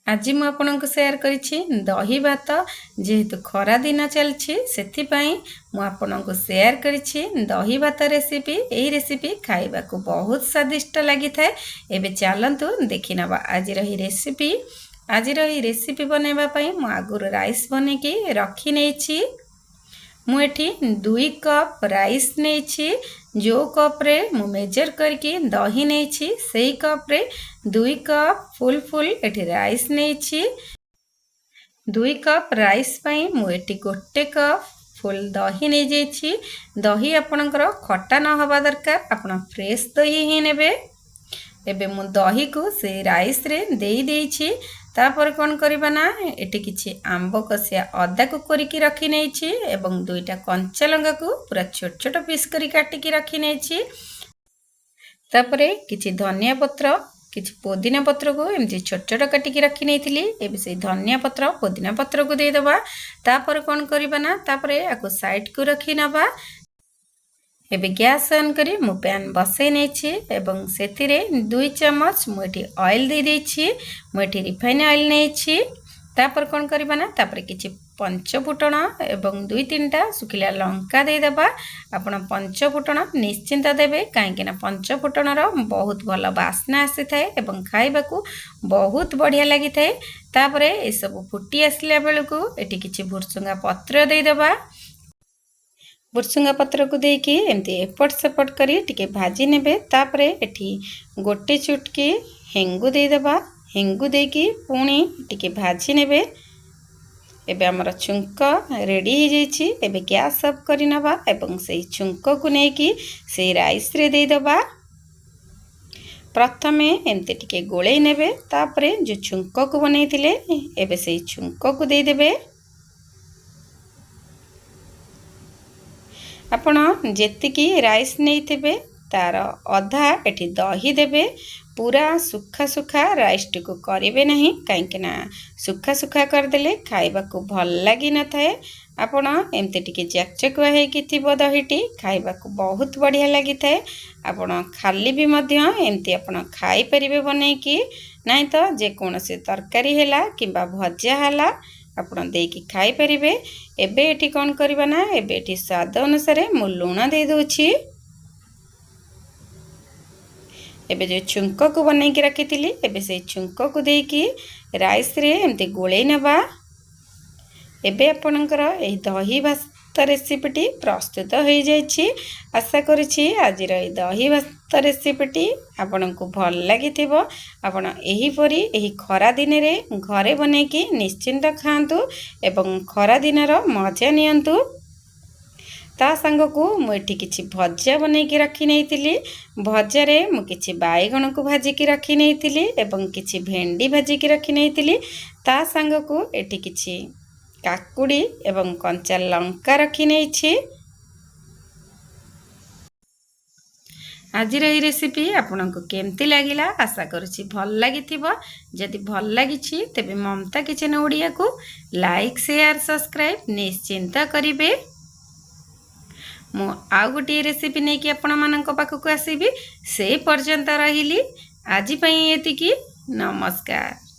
आज मु आपनको शेयर करिछि दही भात जेहेतु खरा दिन चलछि सेथिपाई मु आपनको शेयर करिछि दही भात रेसिपी। एही रेसिपी खाइबा को बहुत स्वादिष्ट लागि थाए। एबे चलंतु देखि नबा आज रही रेसिपी। आज रही रेसिपी बनेबा पई मु आगुर राइस बने के रखी नेछि। मु एठी 2 कप राइस नेछि। जो कप रे मु मेजर करके दही नेछि सेही कप रे 2 कप फुल एठी राइस नेछि। 2 कप राइस पई मु एठी 1 कप फुल दही नै जेछि। दही आपनकर खट्टा न हवा दरकार, आपण फ्रेश दही ही नेबे। एबे मु दही को से राइस रे देई देछि। तापर कौन करबा ना एटी किछि आंब कसिया अदा को करिकी रखी नेछि एवं 2टा कंचा लंगा को पूरा छोट छोट पीस करी काटिकी रखी नेछि। तापरे किछि धनिया पत्र किछि पुदीना पत्र को एमती छोट छोट काटिकी रखी नेथिली। एबे से धनिया पत्र पुदीना पत्र को दे देबा। तापर कौन करबा ना तापरे आको साइड को रखी नबा। एबे गैस ऑन करी मु पैन बसै नेछि एवं सेतिरे 2 चम्मच मु एठी ऑयल दे देछि। मु एठी रिफाइन ऑयल नेछि। तापर कोन करबा ना तापर किछि पंच फुटण एवं 2-3टा सुखिला लंका दे देबा। आपण पंच फुटण निश्चिंत देबे काहे ना पंच फुटण रो बहुत भलो वासना आसी थाए एवं खाइबा को बहुत बढ़िया लागि थाए। तापर ए सब फुटी आसला बेल को एठी किछि भुरसुंगा पत्र दे देबा। बुरसुंगा पत्र को देकी एमती एपट सेपट करी टिके भाजी नेबे। तापरे एठी गोटे चुटकी हेंगु दे देबा। हेंगु देकी पुणी टिके भाजी नेबे। एबे हमर छुंक रेडी हो जाइछि। एबे गैस ऑफ करी नबा एवं सेही छुंक को नेकी से राइस रे दे देबा। प्रथमे एमती टिके गोळेई नेबे। तापरे जो छुंक को बनेइथिले एबे सेही छुंक को दे देबे। आपण जेतिकी राइस नहीं थे तार अधा एठी दही देबे। पूरा सुखा सुखा राइस को करेंगे नहीं कहीं सुखा सुखा करदेले खाइबा को भल लगी न थाए। आपण एमती टिके चकचकुआ हेकी थिबो दहीटी खाइबा को बहुत बढ़िया लगी थाए। आपण खाली भी मध्य एमती आपण खाई परिबे बनेकी नहीं तो जे कोनोसी तरकारी हैला किंबा भजा हैला आपण देकी खाई परिबे। एबे एठी कोन करबा ना एबे एठी स्वाद अनुसार मु लूण दे दोछि। एबे जो छुंक को बनै के रखितिली एबे से छुंक को देकी राइस रे एमते गोळेई नेबा। एबे आपनकर एही दही भात रेसिपीटी प्रस्तुत हो जाइछि। आशा करिछि आज रे दही भात रेसिपीटी आपनको भल लागिथिबो। आपण एही परी एही खरा दिन रे घरे बनेकी निश्चिंत खांतु एवं खरा दिन रो मजा नियंतु। ता संग को मु एठी किछि भजा बनै के रखी नेइतिली। भजा रे मु किछि बाइगण को भाजी के रखी नेइतिली एवं किछि भेंडी भाजी के रखी नेइतिली। ता संग को एठी किछि काकुड़ी एवं कंचा लंका रखी नेइछि। आज रही रेसिपी आपनको केमती लागिला आशा करुछि भल लागिथिबो। जदि भल लागिछि तेबे ममता किचन ओडिया को लाइक शेयर सब्सक्राइब निश्चिंत करिवे। मु आ गोटे रेसिपी नै कि आपण मानक पाखक आसीबी। से पर्यंत रहिली आज पई एतिकी। नमस्कार।